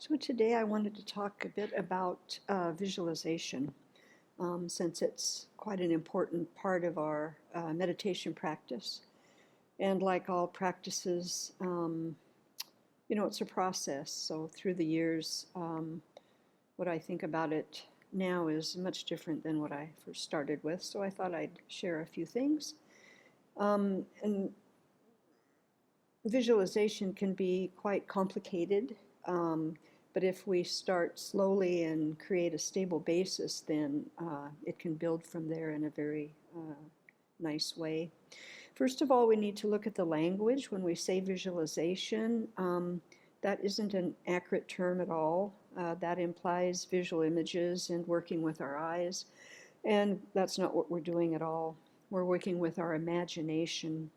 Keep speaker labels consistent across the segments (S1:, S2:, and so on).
S1: So today I wanted to talk a bit about visualization, since it's quite an important part of our meditation practice. And like all practices, it's a process. So through the years, what I think about it now is much different than what I first started with. So I thought I'd share a few things. And visualization can be quite complicated. But if we start slowly and create a stable basis, then it can build from there in a very nice way. First of all, we need to look at the language. When we say visualization, that isn't an accurate term at all. That implies visual images and working with our eyes. And that's not what we're doing at all. We're working with our imagination.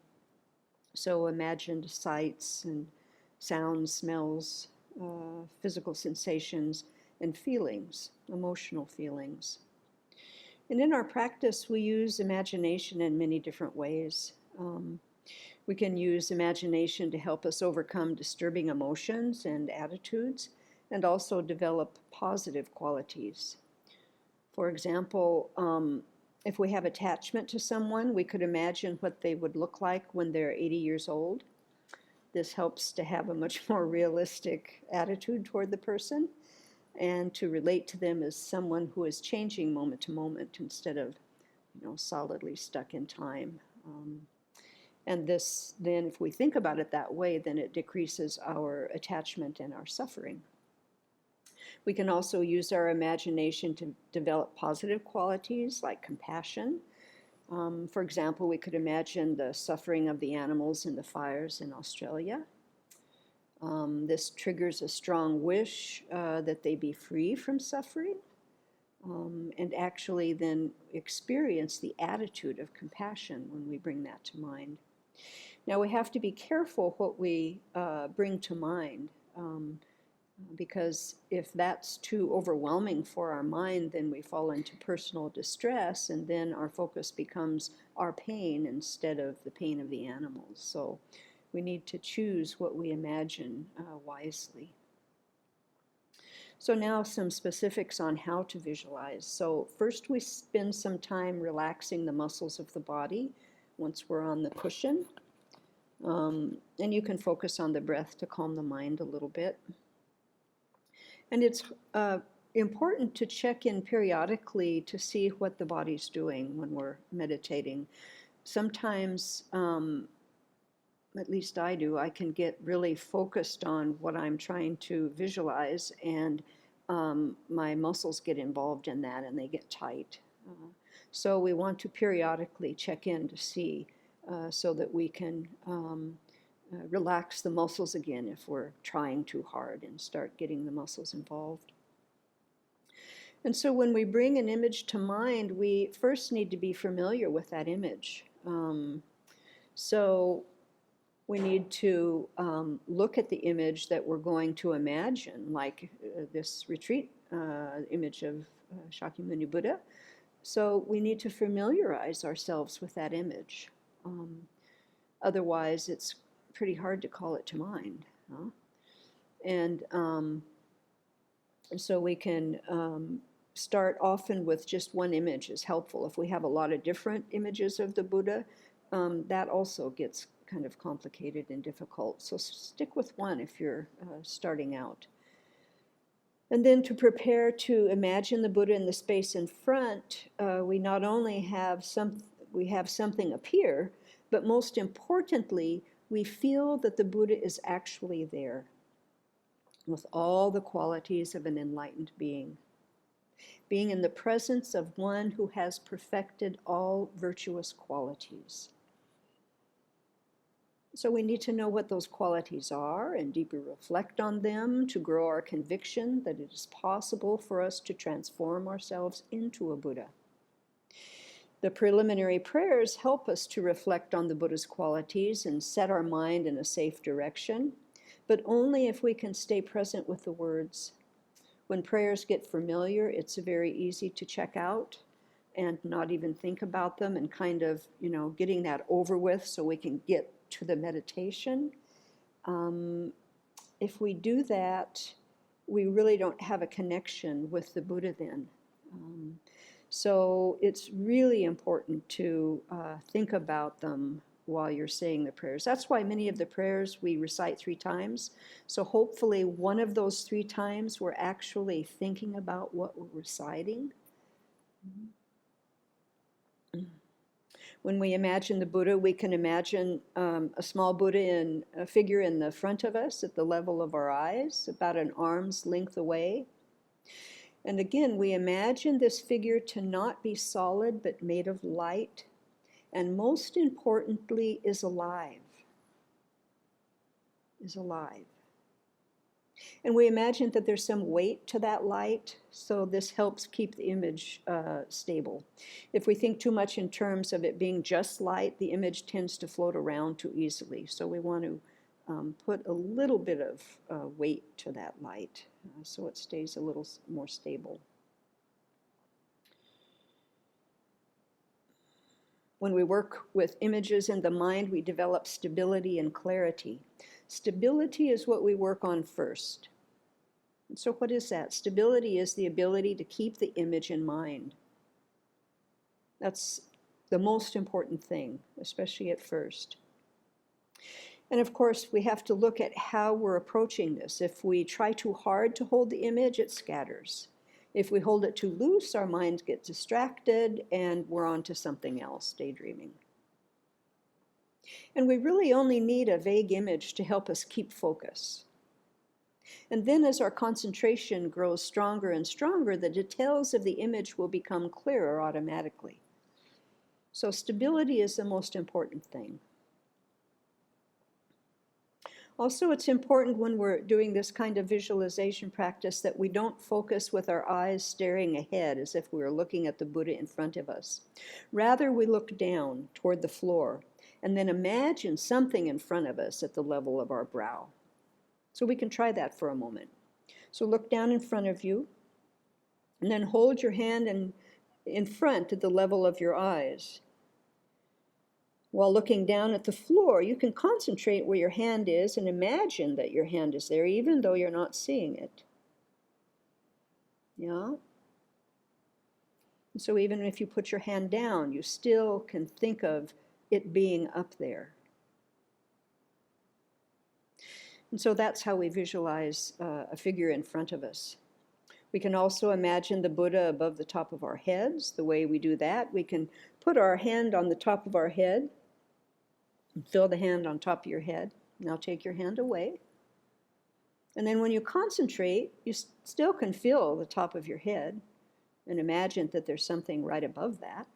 S1: So imagined sights and sounds, smells, physical sensations, and feelings, emotional feelings. And in our practice, we use imagination in many different ways. We can use imagination to help us overcome disturbing emotions and attitudes, and also develop positive qualities. For example, if we have attachment to someone, we could imagine what they would look like when they're 80 years old. This helps to have a much more realistic attitude toward the person and to relate to them as someone who is changing moment to moment instead of, solidly stuck in time. And this, then, if we think about it that way, then it decreases our attachment and our suffering. We can also use our imagination to develop positive qualities like compassion. For example, we could imagine the suffering of the animals in the fires in Australia. This triggers a strong wish that they be free from suffering, and actually then experience the attitude of compassion when we bring that to mind. Now we have to be careful what we bring to mind, because if that's too overwhelming for our mind, then we fall into personal distress, and then our focus becomes our pain instead of the pain of the animals. So we need to choose what we imagine wisely. So now some specifics on how to visualize. So first we spend some time relaxing the muscles of the body once we're on the cushion. And you can focus on the breath to calm the mind a little bit. And it's important to check in periodically to see what the body's doing when we're meditating. Sometimes, at least I do, I can get really focused on what I'm trying to visualize, and my muscles get involved in that and they get tight. So we want to periodically check in to see so that we can relax the muscles again if we're trying too hard, and start getting the muscles involved. And so when we bring an image to mind, we first need to be familiar with that image. So we need to look at the image that we're going to imagine, like this retreat image of Shakyamuni Buddha. So we need to familiarize ourselves with that image. Otherwise, it's pretty hard to call it to mind. And so we can start often with just one image is helpful. If we have a lot of different images of the Buddha, that also gets kind of complicated and difficult. So stick with one if you're starting out. And then to prepare to imagine the Buddha in the space in front, we not only have something appear, but most importantly, we feel that the Buddha is actually there with all the qualities of an enlightened being. Being in the presence of one who has perfected all virtuous qualities. So we need to know what those qualities are and deeply reflect on them to grow our conviction that it is possible for us to transform ourselves into a Buddha. The preliminary prayers help us to reflect on the Buddha's qualities and set our mind in a safe direction, but only if we can stay present with the words. When prayers get familiar, it's very easy to check out and not even think about them, and kind of, getting that over with so we can get to the meditation. If we do that, we really don't have a connection with the Buddha then. So it's really important to think about them while you're saying the prayers. That's why many of the prayers we recite 3 times. So hopefully one of those 3 times we're actually thinking about what we're reciting. When we imagine the Buddha, we can imagine a small Buddha in a figure in the front of us at the level of our eyes, about an arm's length away. And again, we imagine this figure to not be solid, but made of light, and most importantly, is alive. Is alive. And we imagine that there's some weight to that light, so this helps keep the image stable. If we think too much in terms of it being just light, the image tends to float around too easily. So we want to put a little bit of weight to that light so it stays a little more stable. When we work with images in the mind, we develop stability and clarity. Stability is what we work on first. And so what is that? Stability is the ability to keep the image in mind. That's the most important thing, especially at first. And of course, we have to look at how we're approaching this. If we try too hard to hold the image, it scatters. If we hold it too loose, our minds get distracted and we're on to something else, daydreaming. And we really only need a vague image to help us keep focus. And then as our concentration grows stronger and stronger, the details of the image will become clearer automatically. So stability is the most important thing. Also, it's important when we're doing this kind of visualization practice that we don't focus with our eyes staring ahead as if we were looking at the Buddha in front of us. Rather, we look down toward the floor and then imagine something in front of us at the level of our brow. So we can try that for a moment. So look down in front of you and then hold your hand in front at the level of your eyes. While looking down at the floor, you can concentrate where your hand is and imagine that your hand is there, even though you're not seeing it. Yeah? So even if you put your hand down, you still can think of it being up there. And so that's how we visualize a figure in front of us. We can also imagine the Buddha above the top of our heads. The way we do that, we can put our hand on the top of our head, and feel the hand on top of your head. Now take your hand away. And then when you concentrate, you still can feel the top of your head and imagine that there's something right above that.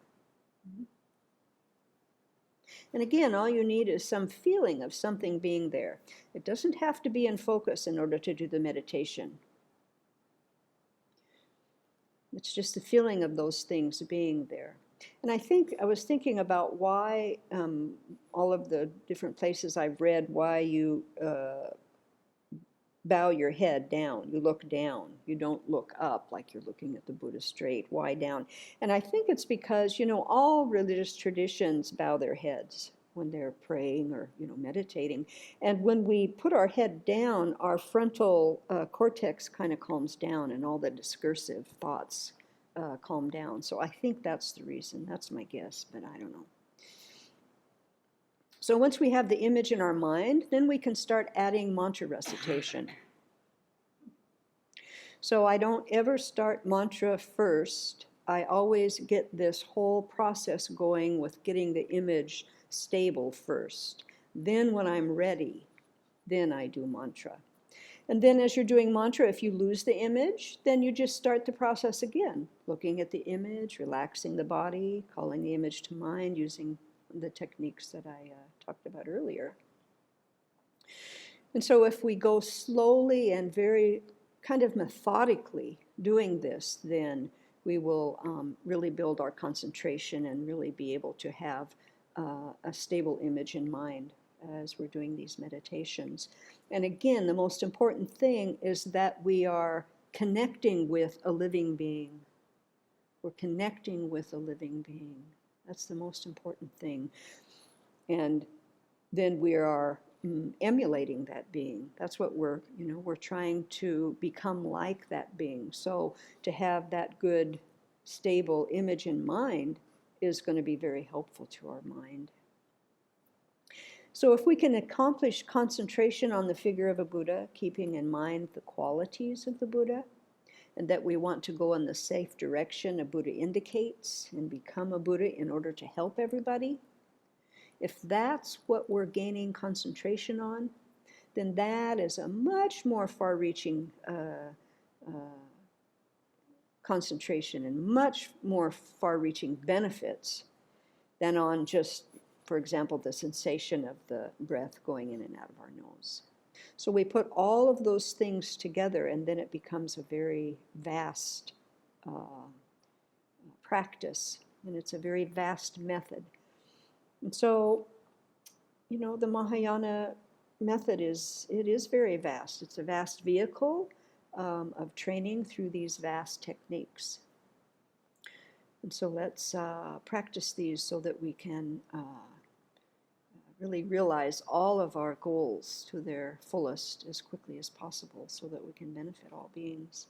S1: And again, all you need is some feeling of something being there. It doesn't have to be in focus in order to do the meditation. It's just the feeling of those things being there. And I was thinking about why all of the different places I've read, why you bow your head down. You look down. You don't look up like you're looking at the Buddha straight. Why down? And I think it's because, all religious traditions bow their heads when they're praying or, meditating. And when we put our head down, our frontal cortex kind of calms down and all the discursive thoughts calm down. So I think that's the reason. That's my guess, but I don't know. So once we have the image in our mind, then we can start adding mantra recitation. So I don't ever start mantra first. I always get this whole process going with getting the image stable first. Then when I'm ready, then I do mantra. And then as you're doing mantra, if you lose the image, then you just start the process again, looking at the image, relaxing the body, calling the image to mind, using the techniques that I talked about earlier. And so if we go slowly and very kind of methodically doing this, then we will really build our concentration and really be able to have a stable image in mind as we're doing these meditations. And again, the most important thing is that we are connecting with a living being. We're connecting with a living being. That's the most important thing. And then we are emulating that being. That's what we're trying to become like that being. So to have that good, stable image in mind is going to be very helpful to our mind. So if we can accomplish concentration on the figure of a Buddha, keeping in mind the qualities of the Buddha, and that we want to go in the safe direction a Buddha indicates and become a Buddha in order to help everybody, if that's what we're gaining concentration on, then that is a much more far-reaching concentration and much more far-reaching benefits than on just, for example, the sensation of the breath going in and out of our nose. So we put all of those things together, and then it becomes a very vast practice, and it's a very vast method. And so, the Mahayana method is very vast. It's a vast vehicle of training through these vast techniques. And so let's practice these so that we can really realize all of our goals to their fullest as quickly as possible so that we can benefit all beings.